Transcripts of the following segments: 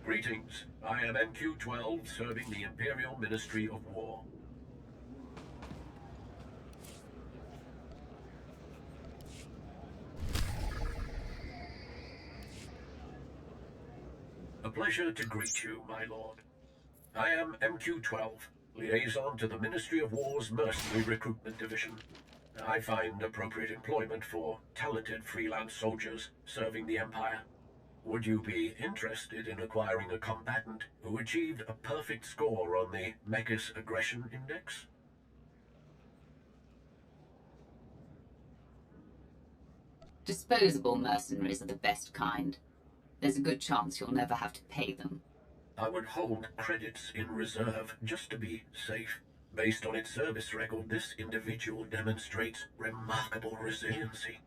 Greetings. I am MQ-12, serving the Imperial Ministry of War. A pleasure to greet you, my lord. I am MQ-12, liaison to the Ministry of War's Mercenary Recruitment Division. I find appropriate employment for talented freelance soldiers serving the Empire. Would you be interested in acquiring a combatant who achieved a perfect score on the Mechas Aggression Index? Disposable mercenaries are the best kind. There's a good chance you'll never have to pay them. I would hold credits in reserve just to be safe. Based on its service record, this individual demonstrates remarkable resiliency.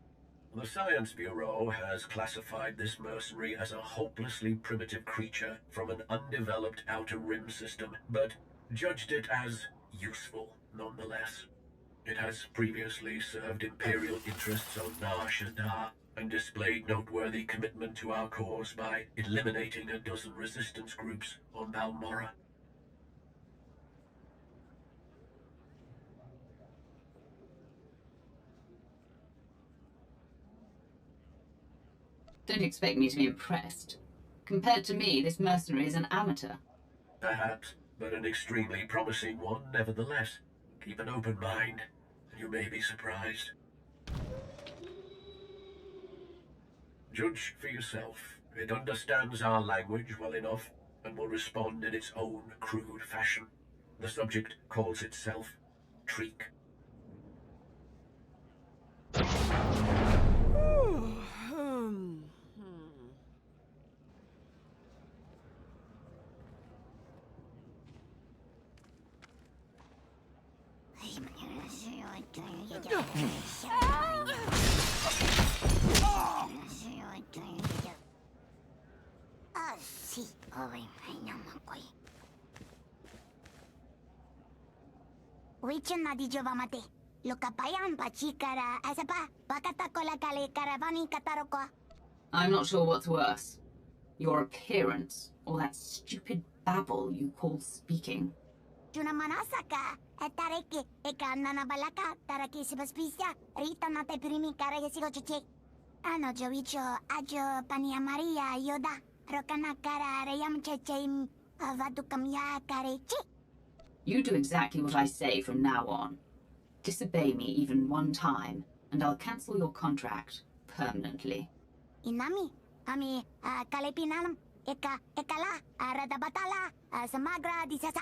The Science Bureau has classified this mercenary as a hopelessly primitive creature from an undeveloped Outer Rim system, but judged it as useful nonetheless. It has previously served Imperial interests on Nar Shaddaa and displayed noteworthy commitment to our cause by eliminating a dozen resistance groups on Balmorra. Don't expect me to be impressed. Compared to me, this mercenary is an amateur. Perhaps, but an extremely promising one nevertheless. Keep an open mind, and you may be surprised. Judge for yourself. It understands our language well enough, and will respond in its own crude fashion. The subject calls itself Treek. Wichuna di Jovamate. Lokapayan pachikara asapa bakatakola kale karavani kataroko. I'm not sure what's worse. Your appearance, or that stupid babble you call speaking. Juna manasaka etareke ekanana balaka taraki sibaspisa rita nate primi kare sigoche. Ano jovicho ajo pania Maria yoda rokana kara reyam cheche avadukamya karechi. You do exactly what I say from now on. Disobey me even one time, and I'll cancel your contract permanently. Inami, ami kalepinanam ekala aradabatala samagra disasa.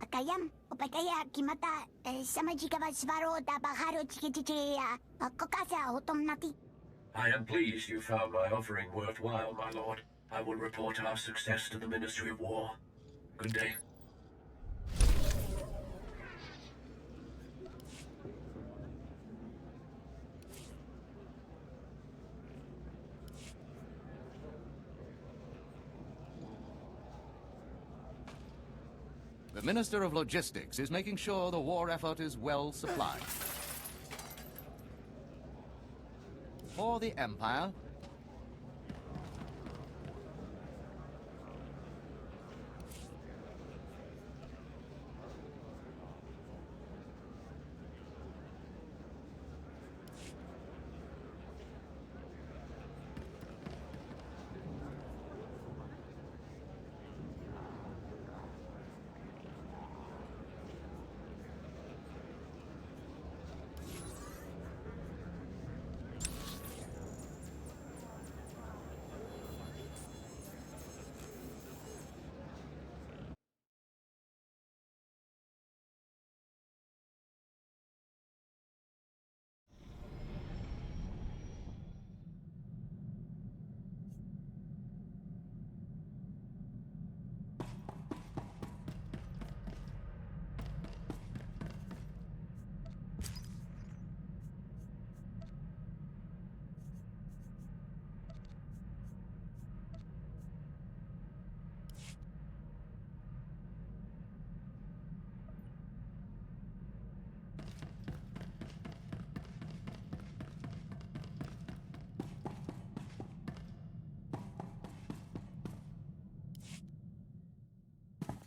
Akayam opakaya kimata samajika svaro da baharo chikichi kokasa otomnati. I am pleased you found my offering worthwhile, my lord. I will report our success to the Ministry of War. Good day. The Minister of Logistics is making sure the war effort is well supplied. For the Empire,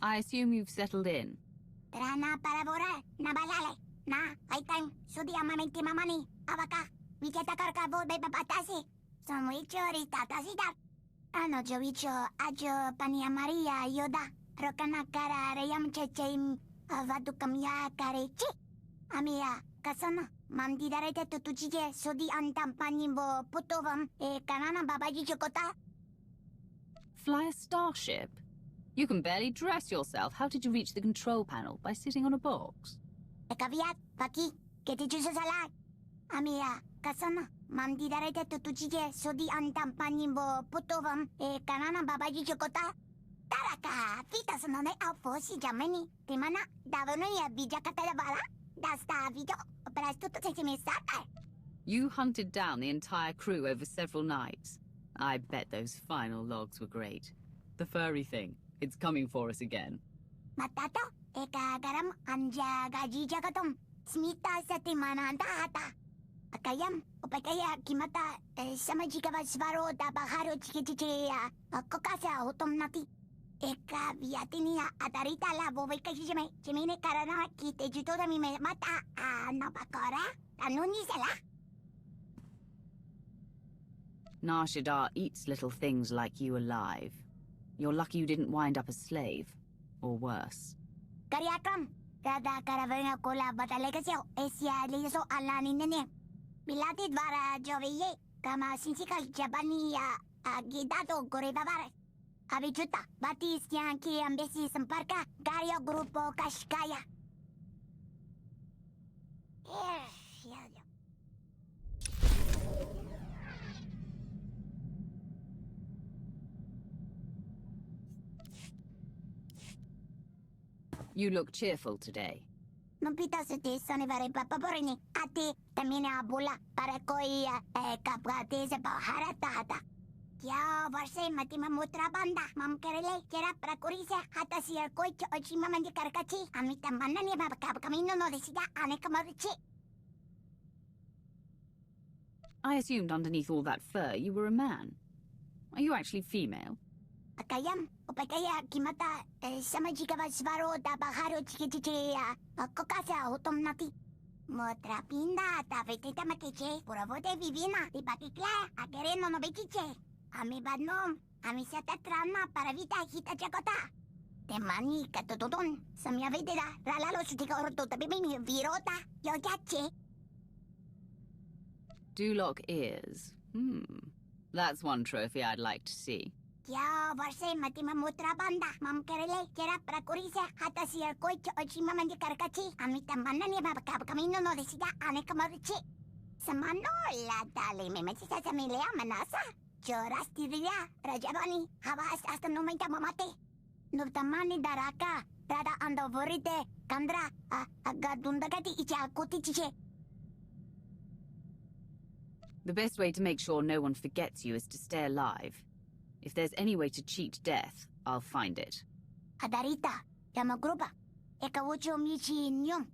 I assume you've settled in. Tara na para vorar, na balale. Na, ay time, sudi amamenti mamani, avaka. Vicheta karka vo be papatasi. Somuicho ritatasidat. Ano jovicho, ajo pania Maria yoda. Rokana kara reyam checheim, avadu kamya karechi. Amia, kasana. Mandi darete tutujije, sudi antam panimbo putovam, kanana babaji chokota. Fly a starship? You can barely dress yourself. How did you reach the control panel? By sitting on a box? Ekaviat, paki, ketichusa salak. Amia, kasana. Mandi darete tutujije, sudi antam panimbo putovam, kanana babaji chokota. Taraka, fitas no ne alfosi jameni. Timana, davano ya bijakata da bala. Dasta video. You hunted down the entire crew over several nights. I bet those final logs were great. The furry thing, it's coming for us again. Matato, eka garam anja gaji jagatom. Smita sa timana data. Akayam, opakaya kimata, samajika svaro da baharo chikichiya, kokasa otom nati. Eka viatinia atarita la bobeka hijime, chimine karana kite juto da mi mata napakora, anuni sala. Nar Shaddaa eats little things like you alive. You're lucky you didn't wind up a slave. Or worse. Kariakam, kada karavana kola batalegasyo, esya liso alani nene. Bilati dvara joviye, kama sinsikal jabaniya, agitato gorevavare. Abichuta, Batisyan ki ambesi samparka, Gario Grupo Kashkaya. You look cheerful today. Non pitasiti sonivare papaporini, ati tamina abula, para koi kapgati sa paharatata. Kya varse mati mamutra banda mam kerele kera prakurise hata siar koi ochima mandi karkachi amita manna ni babakab kamino no desida anekamaruchi. I assumed underneath all that fur you were a man. Are you actually female? Akayam opakaya kimata samajika vasvaro da baharo chikichiya kokasa otom nati. Motra pinda tavete makeche puravote vivina ipakikla akereno no bekiche. Ami badnom, ami sa tatrama para vita hita jakota. Temani katututun, samya vedera, ralalo sutika orto tabimi virota, yojache. Duloc ears. That's one trophy I'd like to see. Kya varse matima mutra banda, mam kerele, kera prakurise, hata siar koich ochima mandi karkachi, amita manani babakab kamino no desida anekamaruchi. Samano la dali me metisa samilea manasa. Chorastiria, Rajabani, Havas hasta no menta mamate. Nurtamani daraka, Rada andovorite, Kandra, Agadundagati icha kotiche. The best way to make sure no one forgets you is to stay alive. If there's any way to cheat death, I'll find it. Adarita, Yamagrupa, Ekawucho Michi Nyum.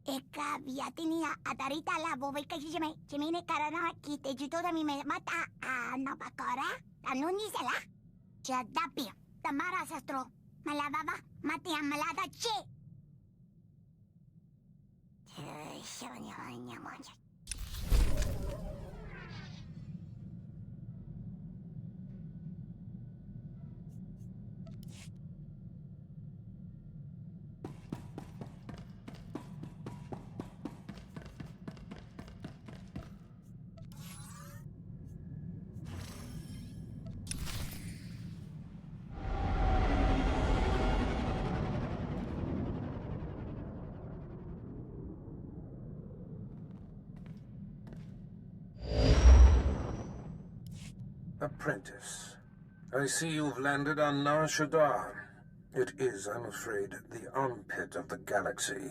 Eka viatinia adarita la bobeka hijime, chimine karana kite juto da mi mata napakora, anuni sala. Chadapi, tamara sastro, malavava, mati amalada che. Apprentice, I see you've landed on Nar Shaddaa. It is, I'm afraid, the armpit of the galaxy.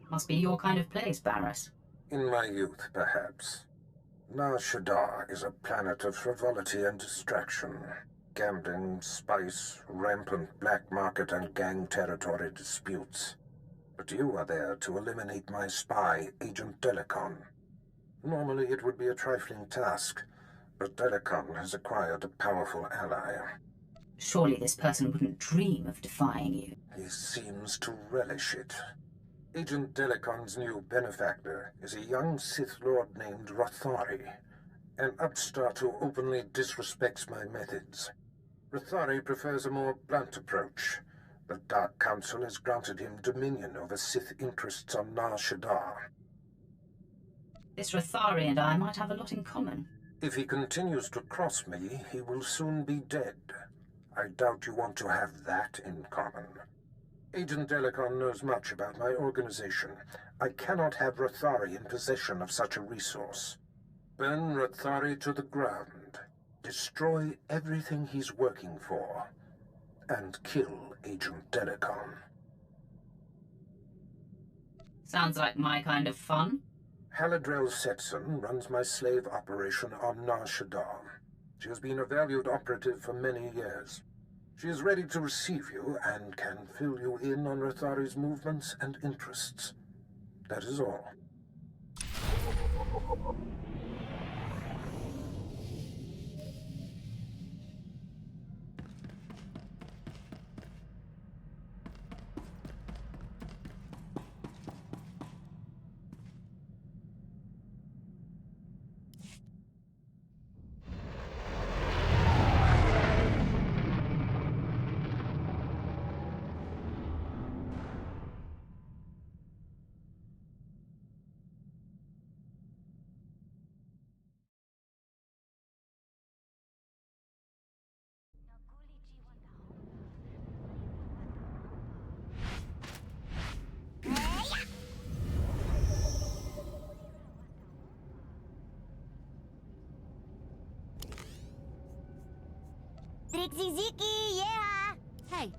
Must be your kind of place, Barris. In my youth, perhaps. Nar Shaddaa is a planet of frivolity and distraction. Gambling, spice, rampant black market and gang territory disputes. But you are there to eliminate my spy, Agent Delicon. Normally it would be a trifling task, The Delicon has acquired a powerful ally. Surely this person wouldn't dream of defying you. He seems to relish it. Agent Delicon's new benefactor is a young Sith Lord named Rothari, an upstart who openly disrespects my methods. Rothari prefers a more blunt approach. The Dark Council has granted him dominion over Sith interests on Nar Shaddaa. This Rothari and I might have a lot in common. If he continues to cross me, he will soon be dead. I doubt you want to have that in common. Agent Delicon knows much about my organization. I cannot have Rothari in possession of such a resource. Burn Rothari to the ground. Destroy everything he's working for. And kill Agent Delicon. Sounds like my kind of fun. Haladrel Setson runs my slave operation on Nar Shaddaa. She has been a valued operative for many years. She is ready to receive you and can fill you in on Rothari's movements and interests. That is all. Trixie Ziki, yeah! Hey.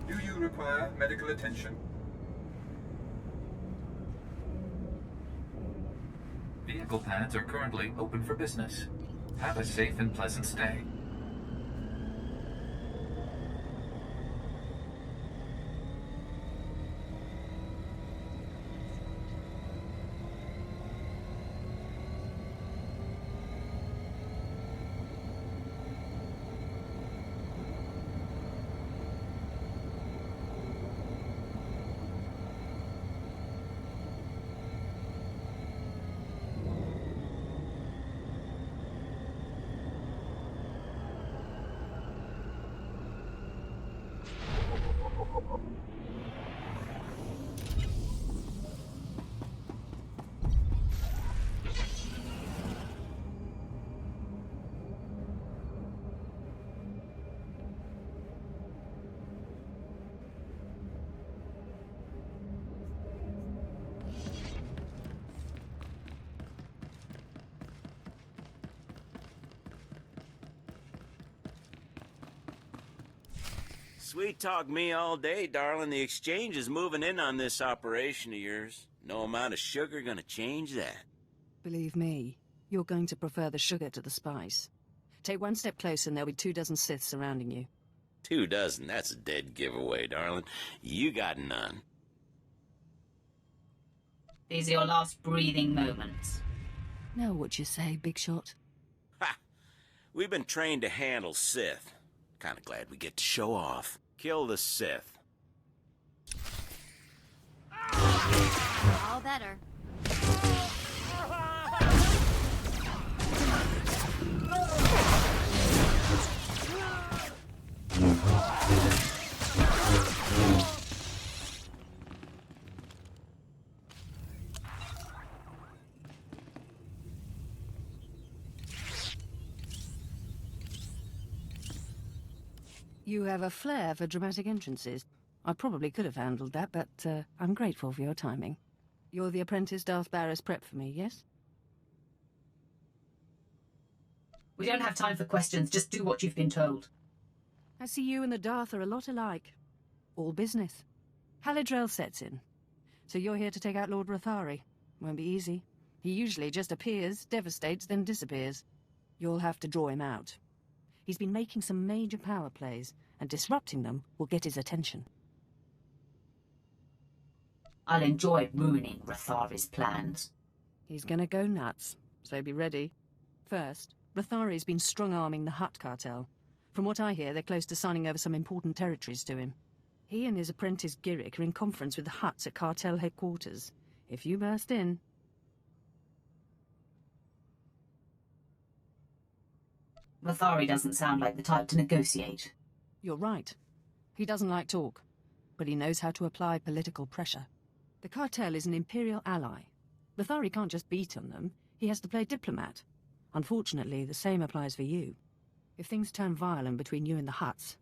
Do you require medical attention? Vehicle pads are currently open for business. Have a safe and pleasant stay. Sweet talk me all day, darling. The exchange is moving in on this operation of yours. No amount of sugar gonna change that. Believe me, you're going to prefer the sugar to the spice. Take one step closer and there'll be 24 Siths surrounding you. 2 dozen, that's a dead giveaway, darling. You got none. These are your last breathing moments. Know what you say, Big Shot. Ha! We've been trained to handle Sith. Kinda glad we get to show off. Kill the Sith. All better. You have a flair for dramatic entrances. I probably could have handled that, but I'm grateful for your timing. You're the apprentice Darth Barris prep for me, yes? We don't have time for questions, just do what you've been told. I see you and the Darth are a lot alike. All business. Haladrel sets in. So you're here to take out Lord Rathari. Won't be easy. He usually just appears, devastates, then disappears. You'll have to draw him out. He's been making some major power plays, and disrupting them will get his attention. I'll enjoy ruining Rathari's plans. He's gonna go nuts, so be ready. First, Rathari's been strong-arming the Hutt cartel. From what I hear, they're close to signing over some important territories to him. He and his apprentice Giric are in conference with the Hutts at cartel headquarters. If you burst in... Rathari doesn't sound like the type to negotiate. You're right. He doesn't like talk, but he knows how to apply political pressure. The cartel is an Imperial ally. Rathari can't just beat on them, he has to play diplomat. Unfortunately, the same applies for you. If things turn violent between you and the Hutts,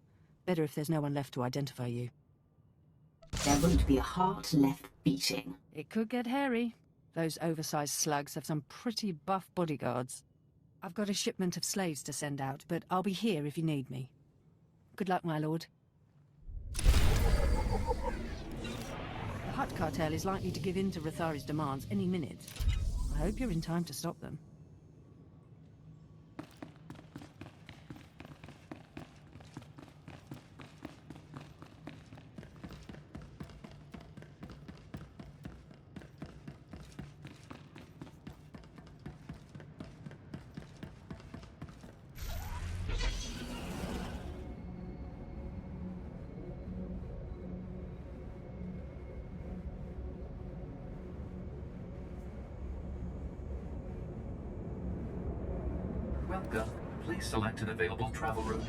better if there's no one left to identify you. There won't be a heart left beating. It could get hairy. Those oversized slugs have some pretty buff bodyguards. I've got a shipment of slaves to send out, but I'll be here if you need me. Good luck, my lord. The Hutt cartel is likely to give in to Rathari's demands any minute. I hope you're in time to stop them. Welcome. Please select an available travel route.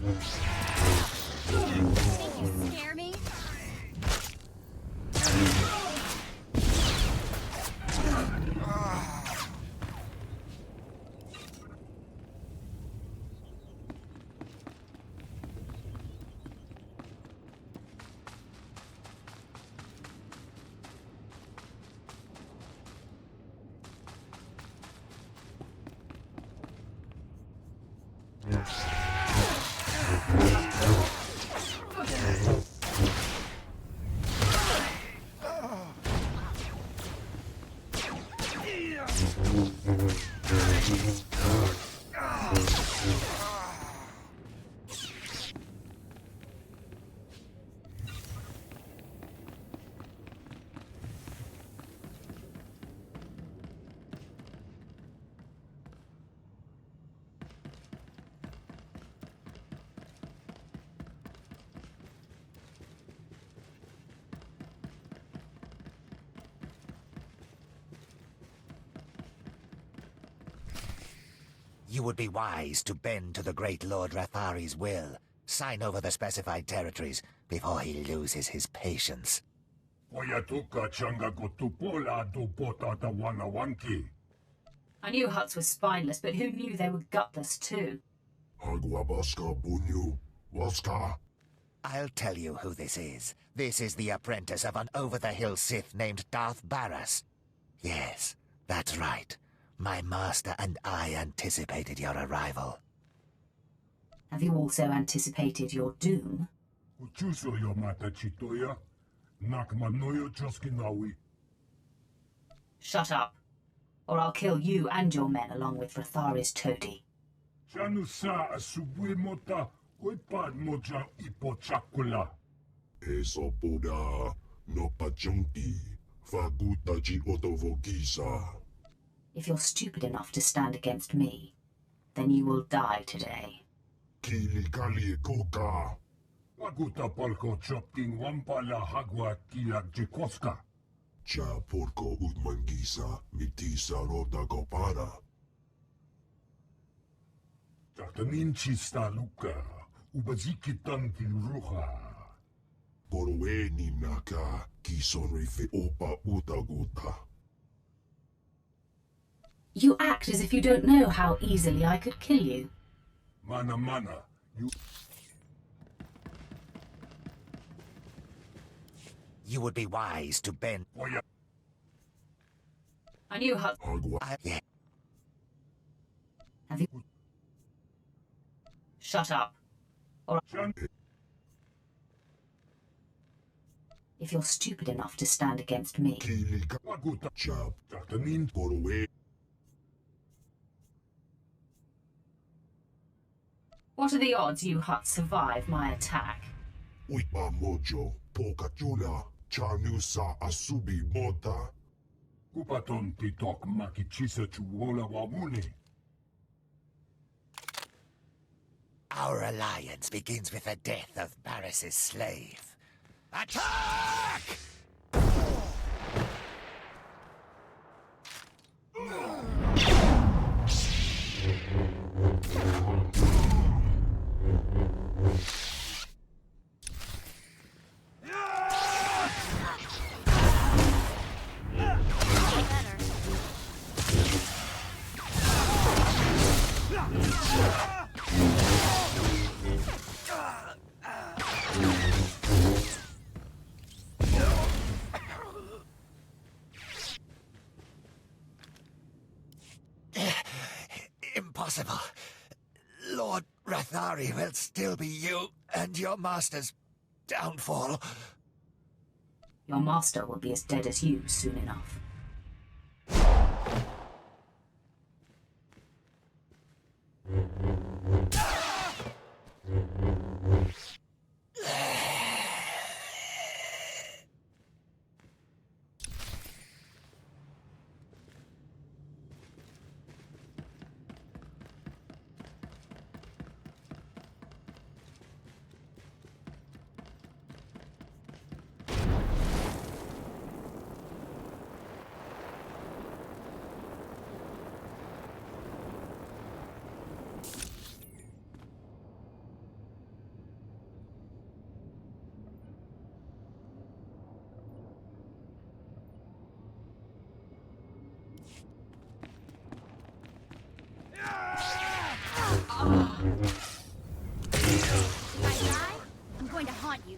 Think you scare me? You would be wise to bend to the great Lord Rathari's will. Sign over the specified territories before he loses his patience. I knew Huts were spineless, but who knew they were gutless too? I'll tell you who this is. This is the apprentice of an over-the-hill Sith named Darth Baras. Yes, that's right. My master and I anticipated your arrival. Have you also anticipated your doom? Shut up, or I'll kill you and your men along with Rathari's toady. If you're stupid enough to stand against me, then you will die today. You act as if you don't know how easily I could kill you. You would be wise to bend... I knew how... Yeah. Have you... Shut up. Or... If you're stupid enough to stand against me... What are the odds you Huts survive my attack? Our alliance begins with the death of Barris's slave. Attack! Impossible. Lord Rathari will still be you and your master's downfall. Your master will be as dead as you soon enough. If I die, I'm going to haunt you.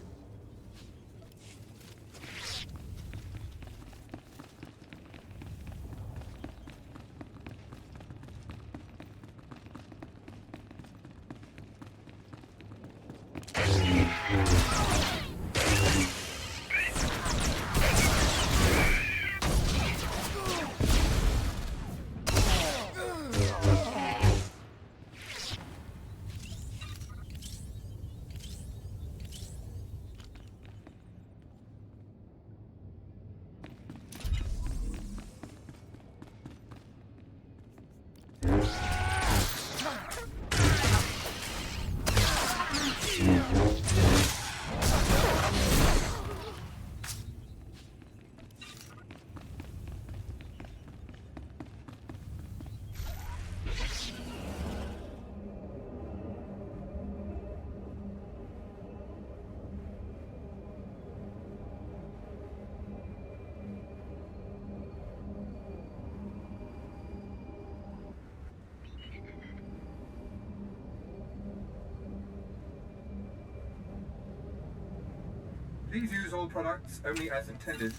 Please use all products only as intended.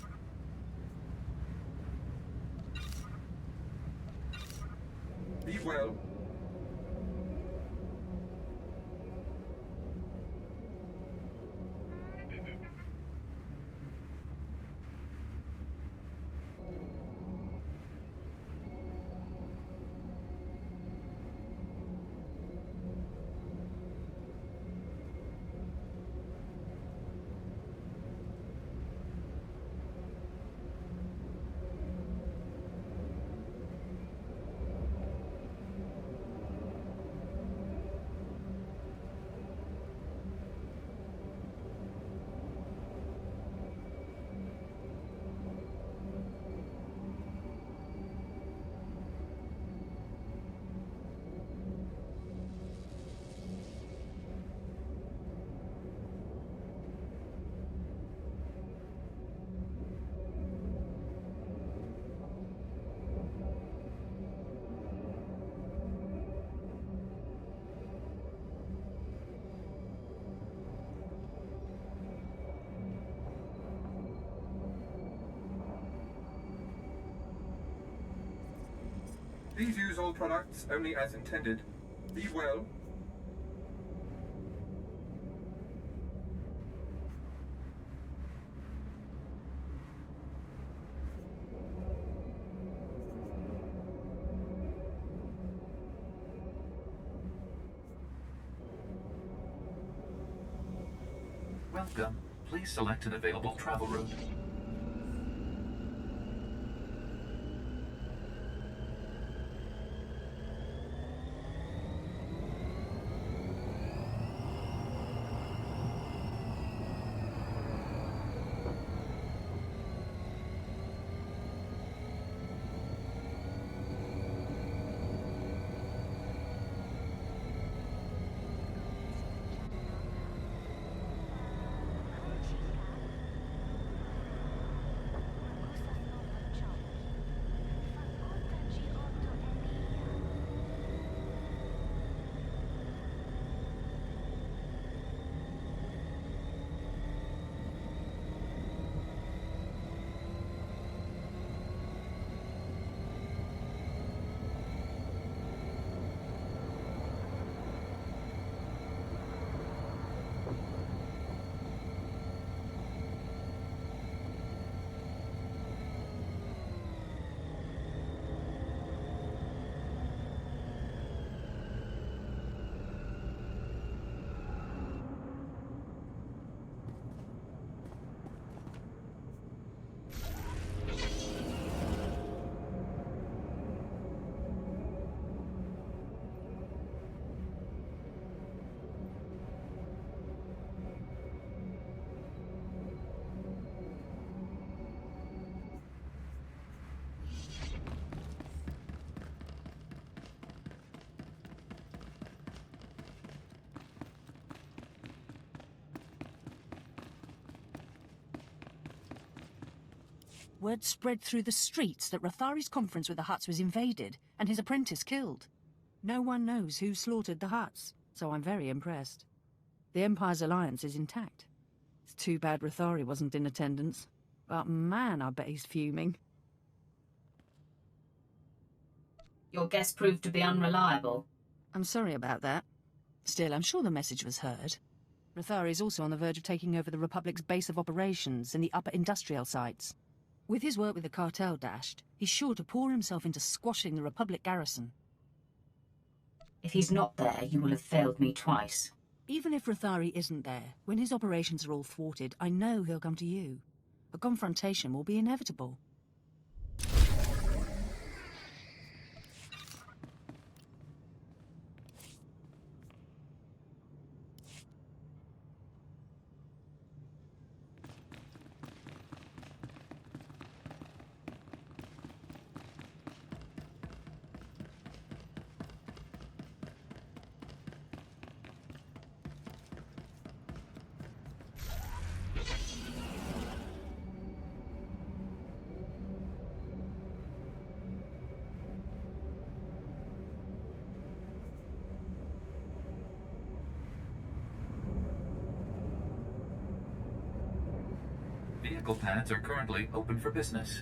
Be well. Please use all products only as intended. Be well. Welcome. Please select an available travel route. Word spread through the streets that Rathari's conference with the Hutts was invaded and his apprentice killed. No one knows who slaughtered the Hutts. so I'm very impressed. The Empire's alliance is intact. It's too bad Rathari wasn't in attendance. But man, I bet he's fuming. Your guess proved to be unreliable. I'm sorry about that. Still, I'm sure the message was heard. Rathari is also on the verge of taking over the Republic's base of operations in the upper industrial sites. With his work with the cartel dashed, he's sure to pour himself into squashing the Republic garrison. If he's not there, you will have failed me twice. Even if Rathari isn't there, when his operations are all thwarted, I know he'll come to you. A confrontation will be inevitable. Vehicle pads are currently open for business.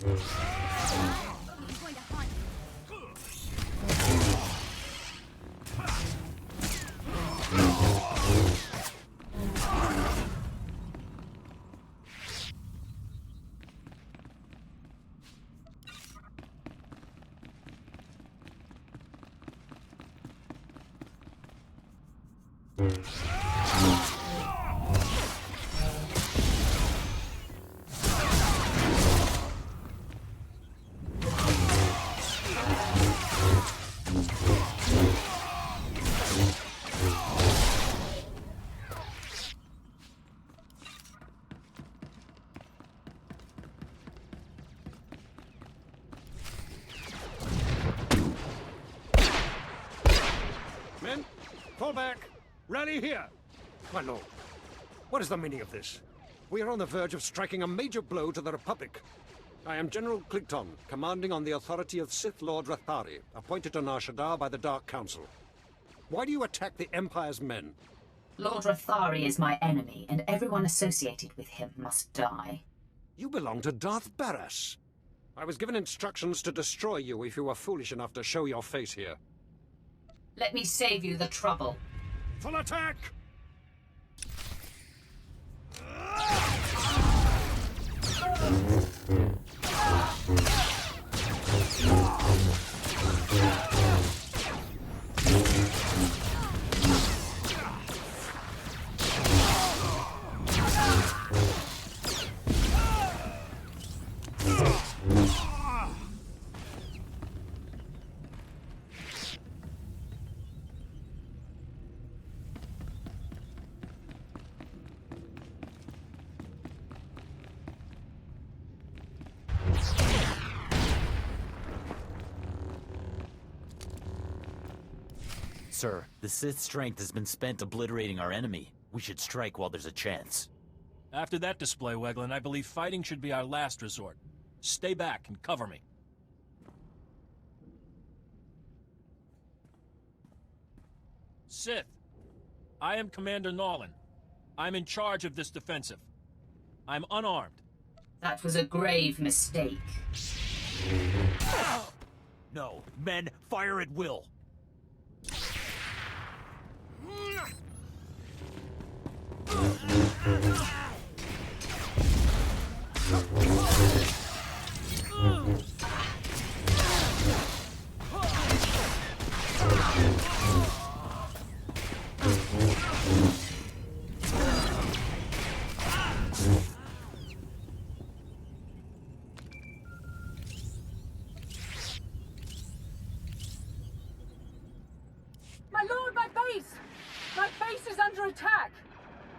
I'm going to haunt you. Fall back! Rally here! My lord, what is the meaning of this? We are on the verge of striking a major blow to the Republic. I am General Cligton, commanding on the authority of Sith Lord Rathari, appointed to Nar Shaddaa by the Dark Council. Why do you attack the Empire's men? Lord Rathari is my enemy, and everyone associated with him must die. You belong to Darth Baras. I was given instructions to destroy you if you were foolish enough to show your face here. Let me save you the trouble. Full attack! Sir, the Sith's strength has been spent obliterating our enemy. We should strike while there's a chance. After that display, Weglin, I believe fighting should be our last resort. Stay back and cover me. Sith, I am Commander Nolan. I'm in charge of this defensive. I'm unarmed. That was a grave mistake. No, men, fire at will. My lord, my base! My base is under attack!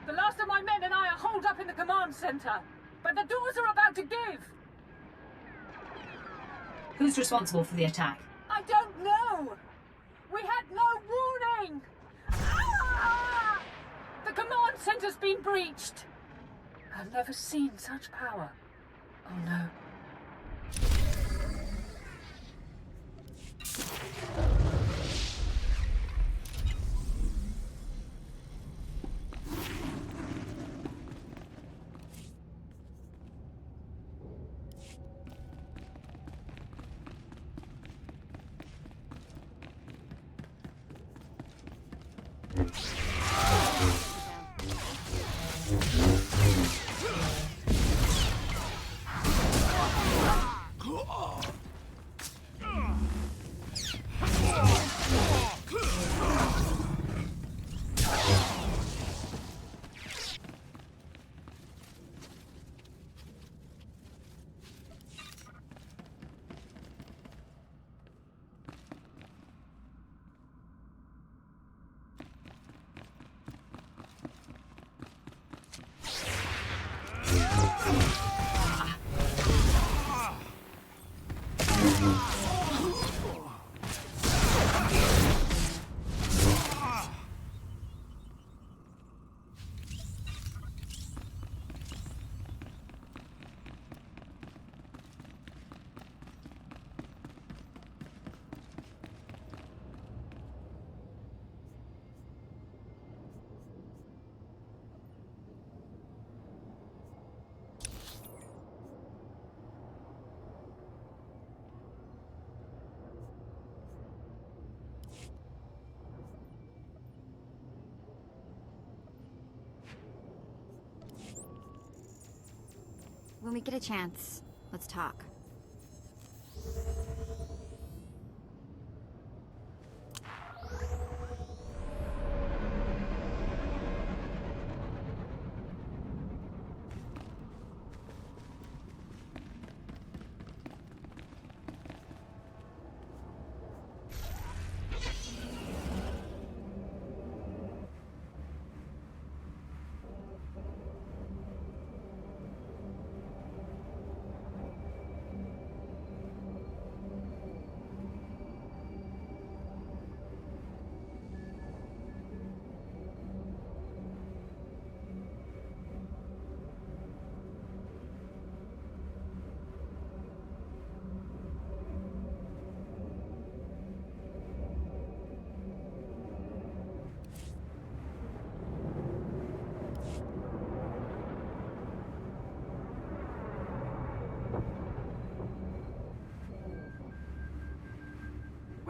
The last of my men and I are holed up in the command center, but the doors are about to give! Who's responsible for the attack? I don't know! We had no warning! Ah! The command center's been breached! I've never seen such power. Oh no. When we get a chance, let's talk.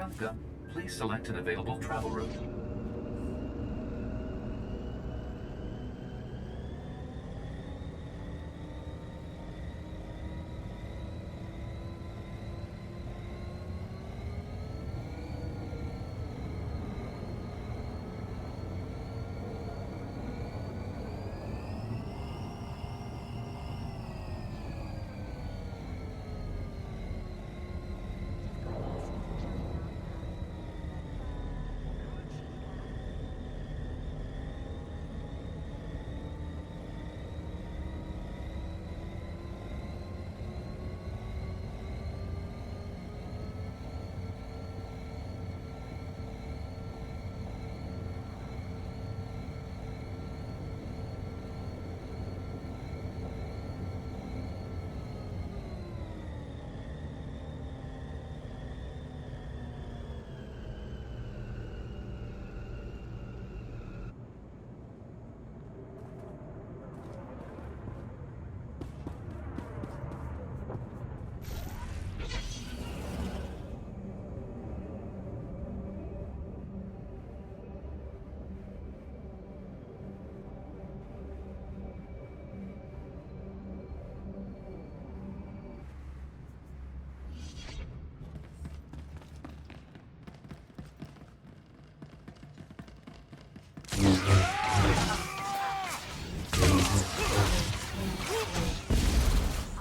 Welcome. Please select an available travel route.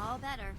All better.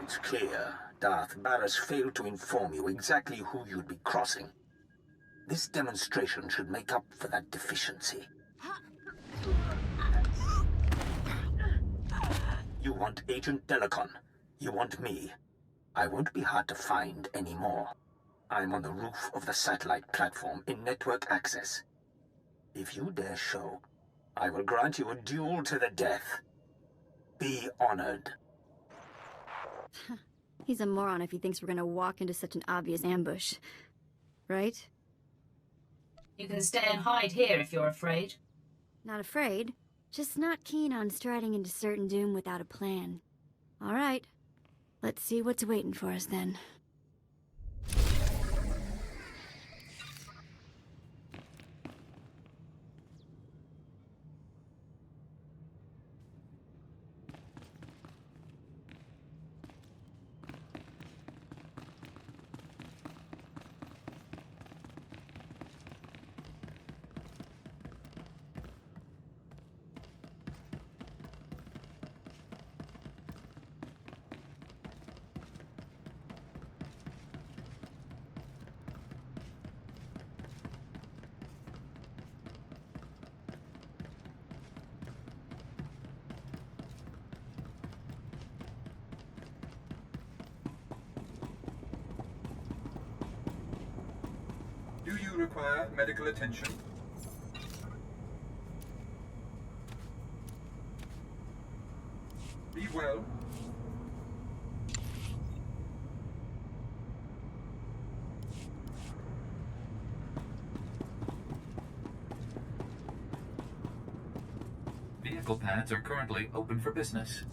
It's clear Darth Barras failed to inform you exactly who you'd be crossing. This demonstration should make up for that deficiency. You want Agent Delicon. You want me. I won't be hard to find anymore. I'm on the roof of the satellite platform in network access. If you dare show, I will grant you a duel to the death. Be honored. He's a moron if he thinks we're gonna walk into such an obvious ambush. Right? You can stay and hide here if you're afraid. Not afraid. Just not keen on striding into certain doom without a plan. All right. Let's see what's waiting for us then. Do you require medical attention? Be well. Vehicle pads are currently open for business.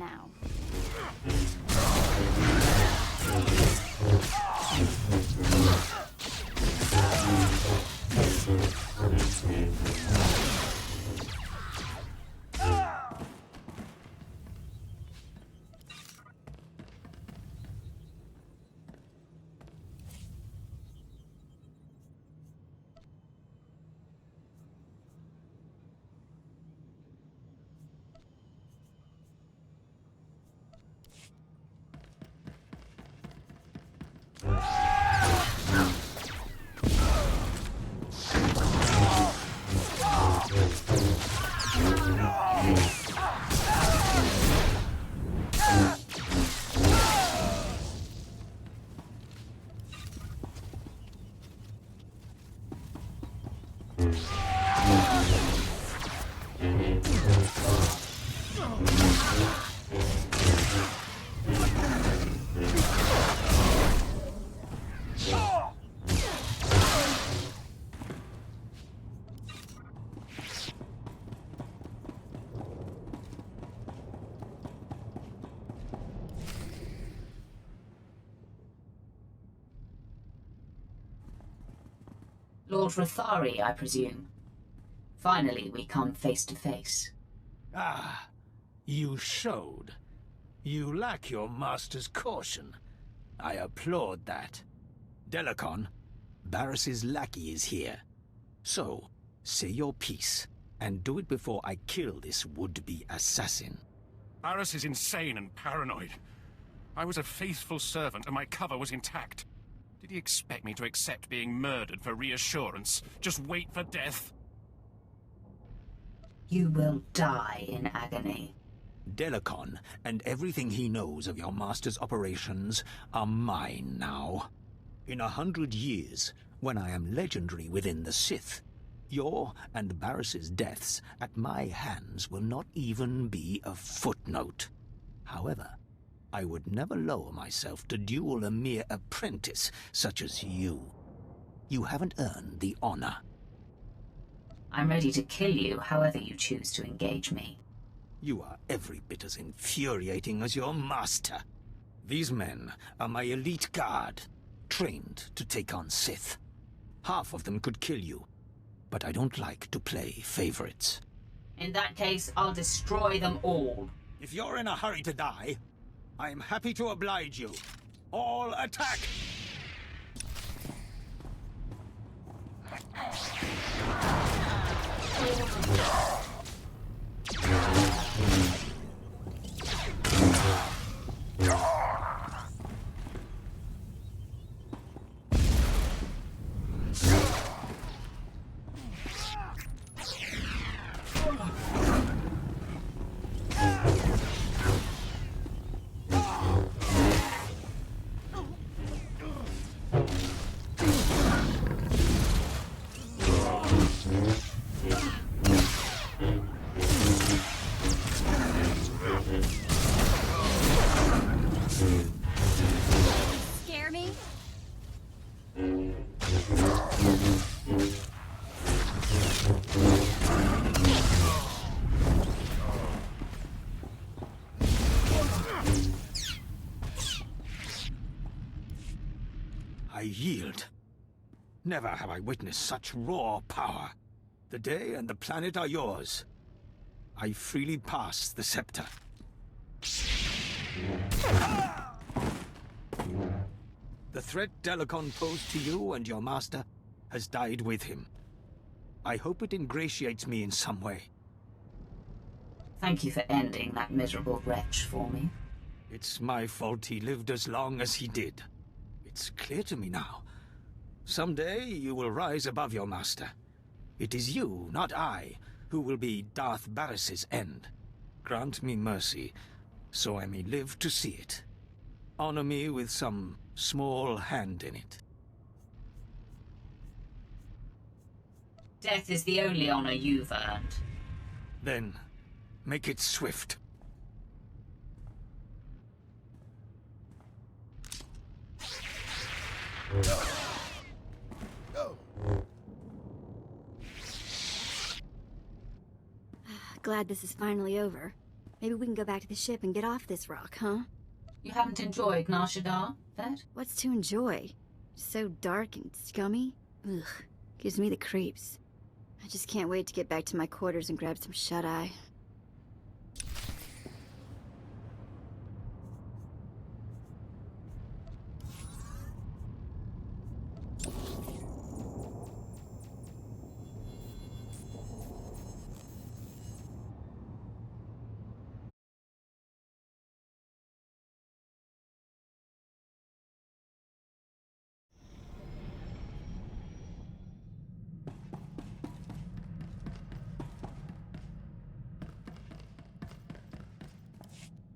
now. Lord Rathari, I presume. Finally, we come face to face. Ah, you showed. You lack your master's caution. I applaud that. Delacon, Barris's lackey is here. So, say your piece, and do it before I kill this would-be assassin. Barris is insane and paranoid. I was a faithful servant and my cover was intact. Did he expect me to accept being murdered for reassurance? Just wait for death? You will die in agony. Delacon and everything he knows of your master's operations are mine now. In 100 years, when I am legendary within the Sith, your and Barris's deaths at my hands will not even be a footnote. However, I would never lower myself to duel a mere apprentice such as you. You haven't earned the honor. I'm ready to kill you however you choose to engage me. You are every bit as infuriating as your master. These men are my elite guard, trained to take on Sith. Half of them could kill you, but I don't like to play favorites. In that case, I'll destroy them all. If you're in a hurry to die, I am happy to oblige you. All attack! Scare me? I yield. Never have I witnessed such raw power. The day and the planet are yours. I freely pass the scepter. The threat Delacon posed to you and your master has died with him. I hope it ingratiates me in some way. Thank you for ending that miserable wretch for me. It's my fault he lived as long as he did. It's clear to me now. Someday you will rise above your master. It is you, not I, who will be Darth Barris's end. Grant me mercy, so I may live to see it. Honor me with some small hand in it. Death is the only honor you've earned. Then, make it swift. Glad this is finally over. Maybe we can go back to the ship and get off this rock, huh? You haven't enjoyed Nar Shaddaa, Vet? What's to enjoy? So dark and scummy? Ugh, gives me the creeps. I just can't wait to get back to my quarters and grab some shut-eye.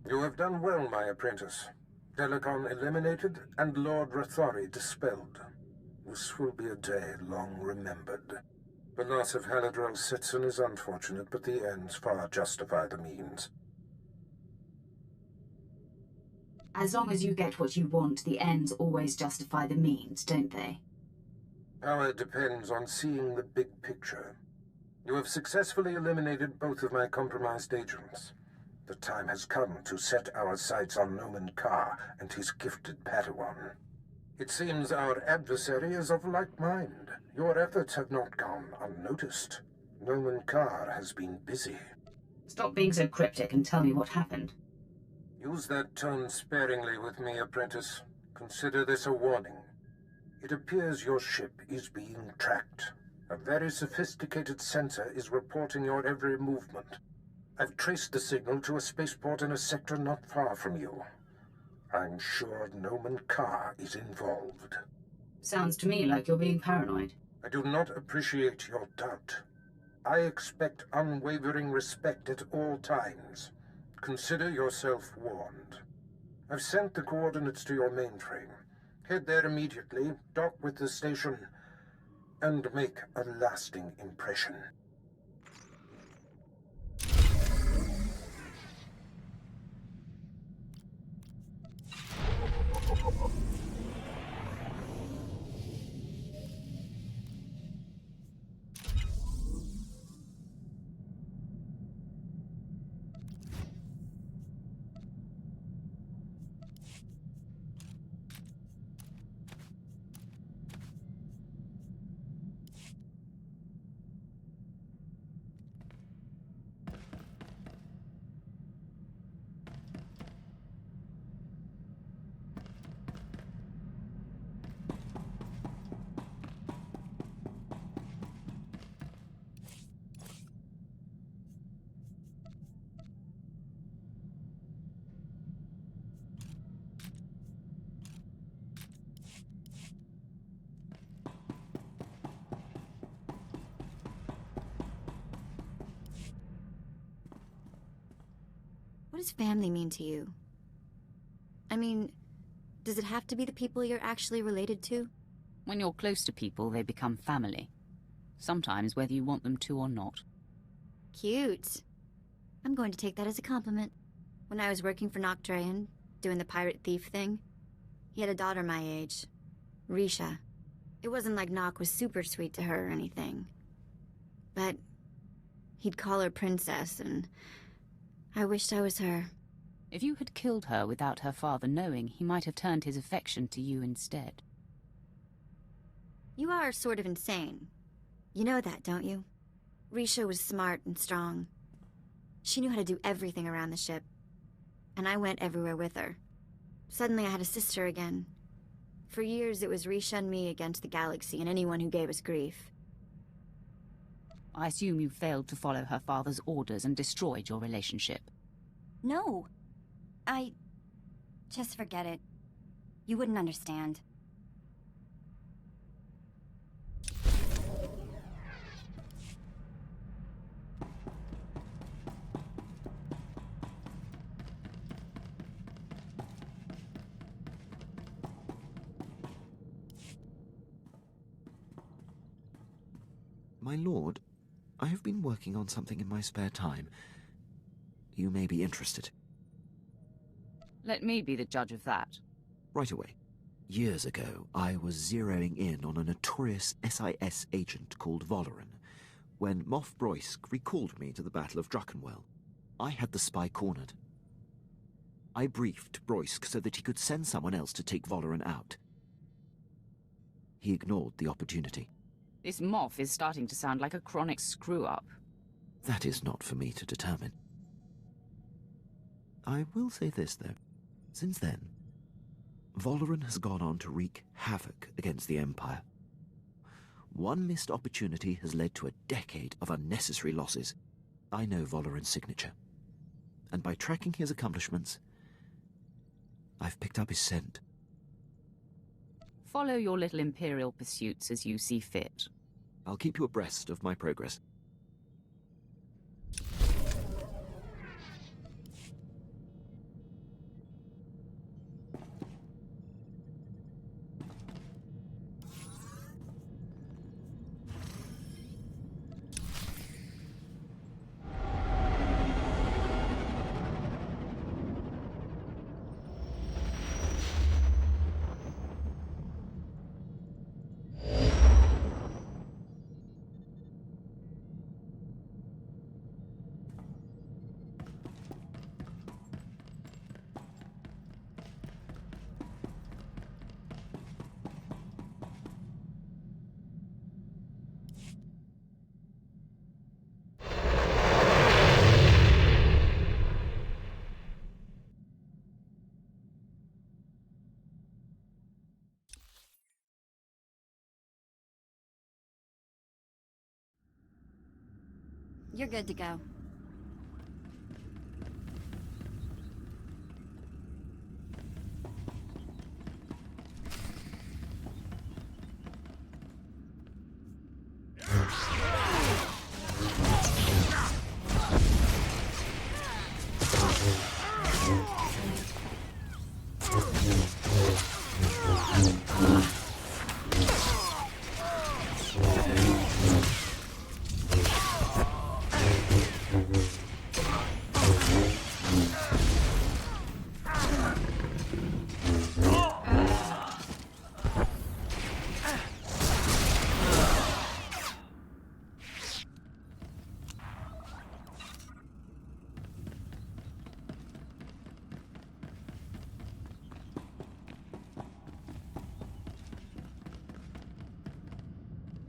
You have done well, my apprentice. Delicon eliminated and Lord Rathori dispelled. This will be a day long remembered. The loss of Haladrel Sitson is unfortunate, but the ends far justify the means. As long as you get what you want, the ends always justify the means, don't they? Power depends on seeing the big picture. You have successfully eliminated both of my compromised agents. The time has come to set our sights on Noman Carr and his gifted Padawan. It seems our adversary is of like mind. Your efforts have not gone unnoticed. Noman Carr has been busy. Stop being so cryptic and tell me what happened. Use that tone sparingly with me, apprentice. Consider this a warning. It appears your ship is being tracked. A very sophisticated sensor is reporting your every movement. I've traced the signal to a spaceport in a sector not far from you. I'm sure Noman Carr is involved. Sounds to me like you're being paranoid. I do not appreciate your doubt. I expect unwavering respect at all times. Consider yourself warned. I've sent the coordinates to your mainframe. Head there immediately, dock with the station, and make a lasting impression. What does family mean to you? I mean, does it have to be the people you're actually related to? When you're close to people, they become family. Sometimes whether you want them to or not. Cute. I'm going to take that as a compliment. When I was working for Noctrayan, doing the pirate thief thing, he had a daughter my age, Risha. It wasn't like Nock was super sweet to her or anything. But he'd call her princess, and I wished I was her. If you had killed her without her father knowing, he might have turned his affection to you instead. You are sort of insane. You know that, don't you? Risha was smart and strong. She knew how to do everything around the ship. And I went everywhere with her. Suddenly I had a sister again. For years it was Risha and me against the galaxy and anyone who gave us grief. I assume you failed to follow her father's orders and destroyed your relationship. No. Just forget it. You wouldn't understand. My lord, I have been working on something in my spare time. You may be interested. Let me be the judge of that. Right away. Years ago, I was zeroing in on a notorious SIS agent called Valoran, when Moff Broysk recalled me to the Battle of Druckenwell. I had the spy cornered. I briefed Broysk so that he could send someone else to take Valoran out. He ignored the opportunity. This Moff is starting to sound like a chronic screw-up. That is not for me to determine. I will say this, though. Since then, Valoran has gone on to wreak havoc against the Empire. One missed opportunity has led to a decade of unnecessary losses. I know Valoran's signature, and by tracking his accomplishments, I've picked up his scent. Follow your little Imperial pursuits as you see fit. I'll keep you abreast of my progress. You're good to go.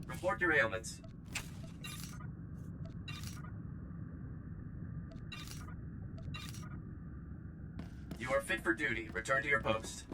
Report your ailments. You are fit for duty. Return to your post.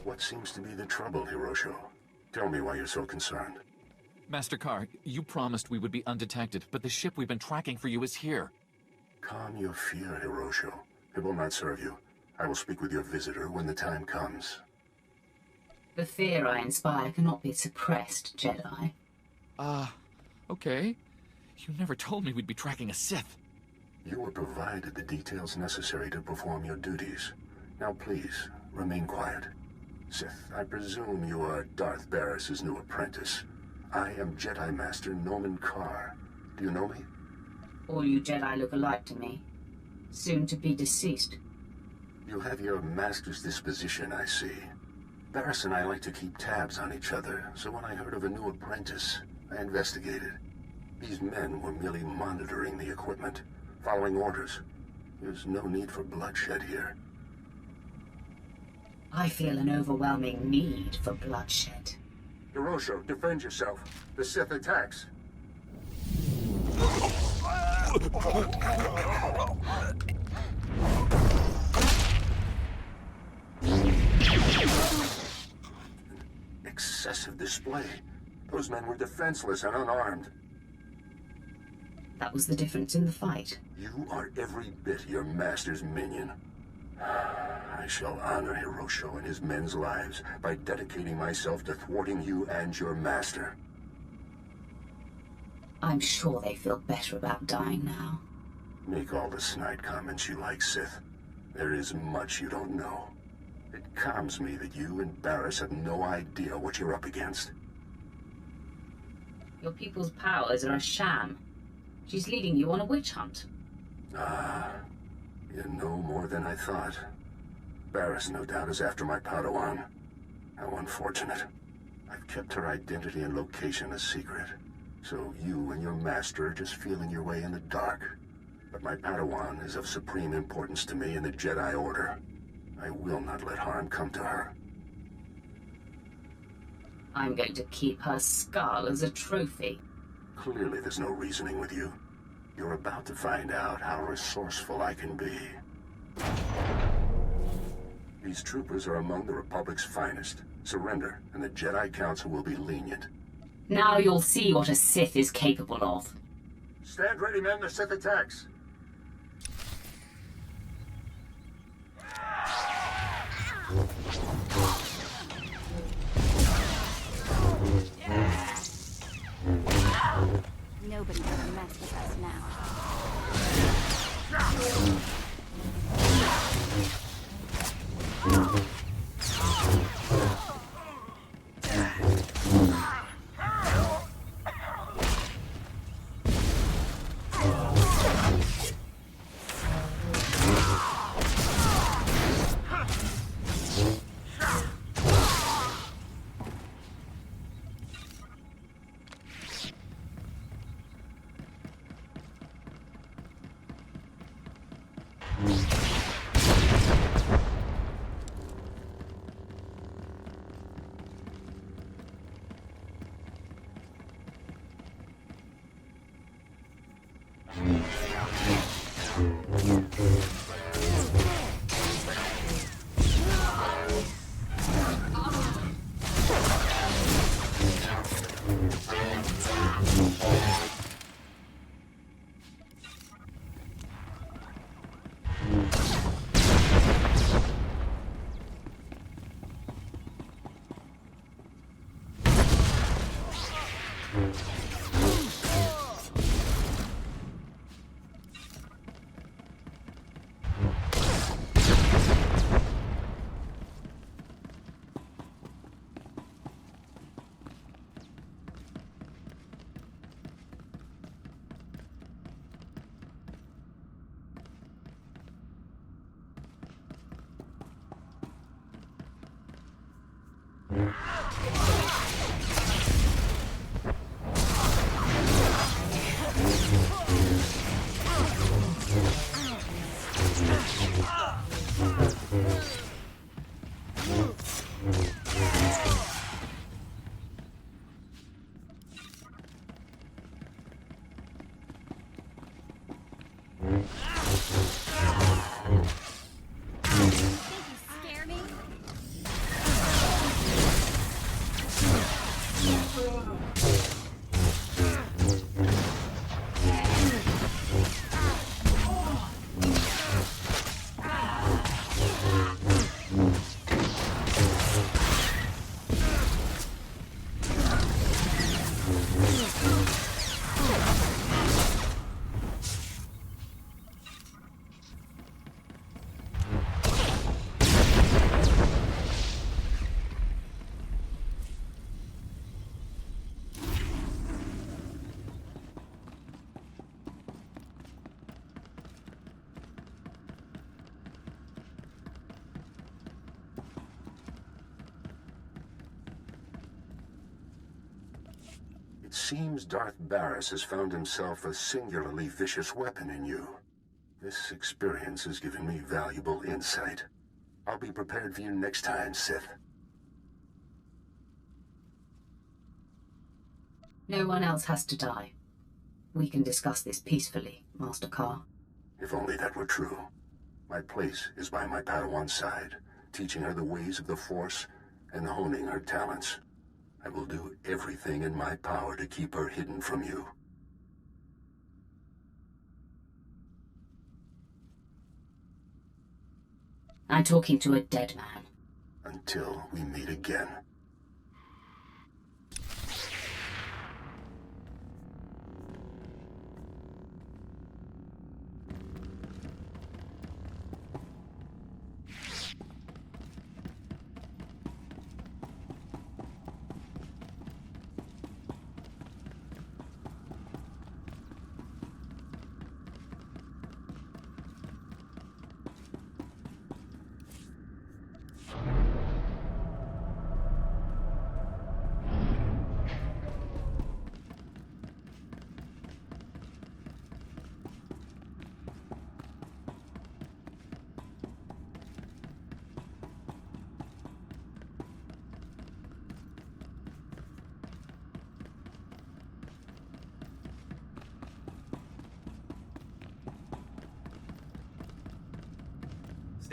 What seems to be the trouble, Hirosho? Tell me why you're so concerned. Master Carr, you promised we would be undetected, but the ship we've been tracking for you is here. Calm your fear, Hirosho. It will not serve you. I will speak with your visitor when the time comes. The fear I inspire cannot be suppressed, Jedi. Okay. You never told me we'd be tracking a Sith. You were provided the details necessary to perform your duties. Now please, remain quiet. Sith, I presume you are Darth Barris' new apprentice. I am Jedi Master Nomen Carr. Do you know me? All you Jedi look alike to me. Soon to be deceased. You have your master's disposition, I see. Barris and I like to keep tabs on each other, so when I heard of a new apprentice, I investigated. These men were merely monitoring the equipment, following orders. There's no need for bloodshed here. I feel an overwhelming need for bloodshed. Hirosho, defend yourself. The Sith attacks. Excessive display. Those men were defenseless and unarmed. That was the difference in the fight. You are every bit your master's minion. I shall honor Hirosho and his men's lives by dedicating myself to thwarting you and your master. I'm sure they feel better about dying now. Make all the snide comments you like, Sith. There is much you don't know. It calms me that you and Barris have no idea what you're up against. Your people's powers are a sham. She's leading you on a witch hunt. You know more than I thought. Barris, no doubt, is after my Padawan. How unfortunate. I've kept her identity and location a secret. So you and your master are just feeling your way in the dark. But my Padawan is of supreme importance to me in the Jedi Order. I will not let harm come to her. I'm going to keep her skull as a trophy. Clearly there's no reasoning with you. You're about to find out how resourceful I can be. These troopers are among the Republic's finest. Surrender, and the Jedi Council will be lenient. Now you'll see what a Sith is capable of. Stand ready, men. The Sith attacks. Nobody can mess with us now. It seems Darth Barris has found himself a singularly vicious weapon in you. This experience has given me valuable insight. I'll be prepared for you next time, Sith. No one else has to die. We can discuss this peacefully, Master Carr. If only that were true. My place is by my Padawan's side, teaching her the ways of the Force and honing her talents. I will do everything in my power to keep her hidden from you. I'm talking to a dead man. Until we meet again.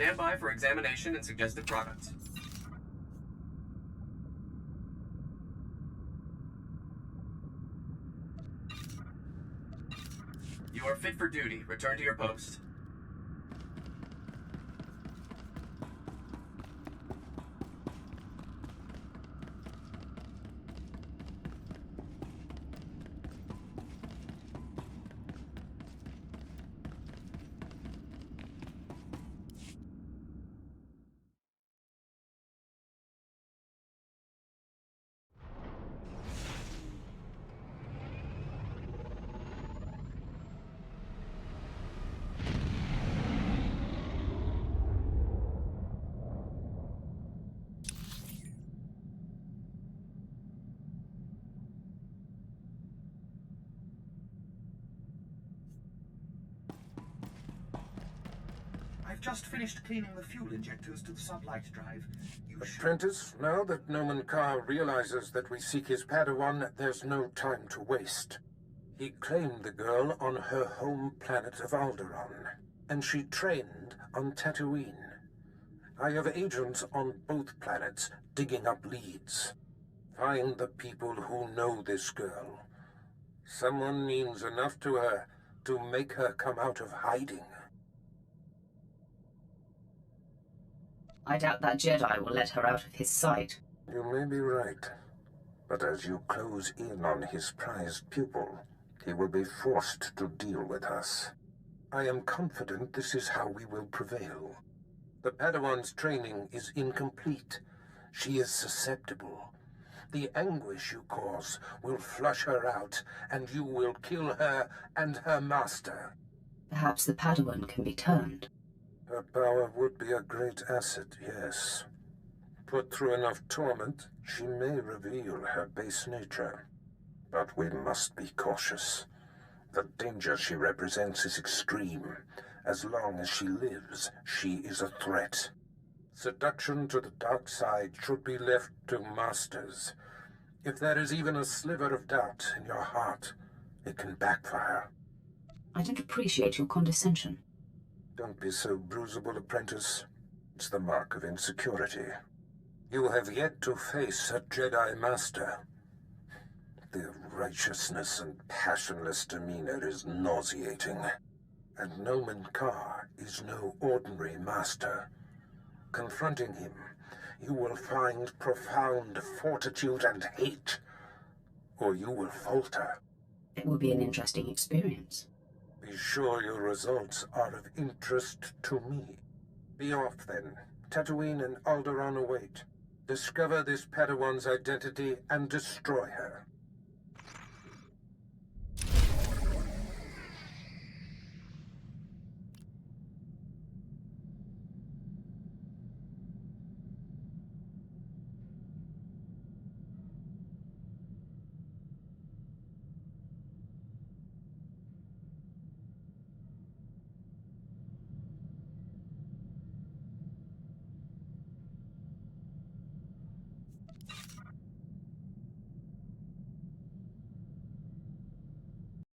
Stand by for examination and suggested products. You are fit for duty. Return to your post. I've just finished cleaning the fuel injectors to the sublight drive. Apprentice, now that Noman Carr realizes that we seek his Padawan, there's no time to waste. He claimed the girl on her home planet of Alderaan, and she trained on Tatooine. I have agents on both planets digging up leads. Find the people who know this girl. Someone means enough to her to make her come out of hiding. I doubt that Jedi will let her out of his sight. You may be right. But as you close in on his prized pupil, he will be forced to deal with us. I am confident this is how we will prevail. The Padawan's training is incomplete. She is susceptible. The anguish you cause will flush her out, and you will kill her and her master. Perhaps the Padawan can be turned. Her power would be a great asset, yes. Put through enough torment, she may reveal her base nature. But we must be cautious. The danger she represents is extreme. As long as she lives, she is a threat. Seduction to the dark side should be left to masters. If there is even a sliver of doubt in your heart, it can backfire. I don't appreciate your condescension. Don't be so bruisable, apprentice. It's the mark of insecurity. You have yet to face a Jedi Master. Their righteousness and passionless demeanor is nauseating. And Noman Carr is no ordinary master. Confronting him, you will find profound fortitude and hate, or you will falter. It will be an interesting experience. Be sure your results are of interest to me. Be off, then. Tatooine and Alderaan await. Discover this Padawan's identity and destroy her.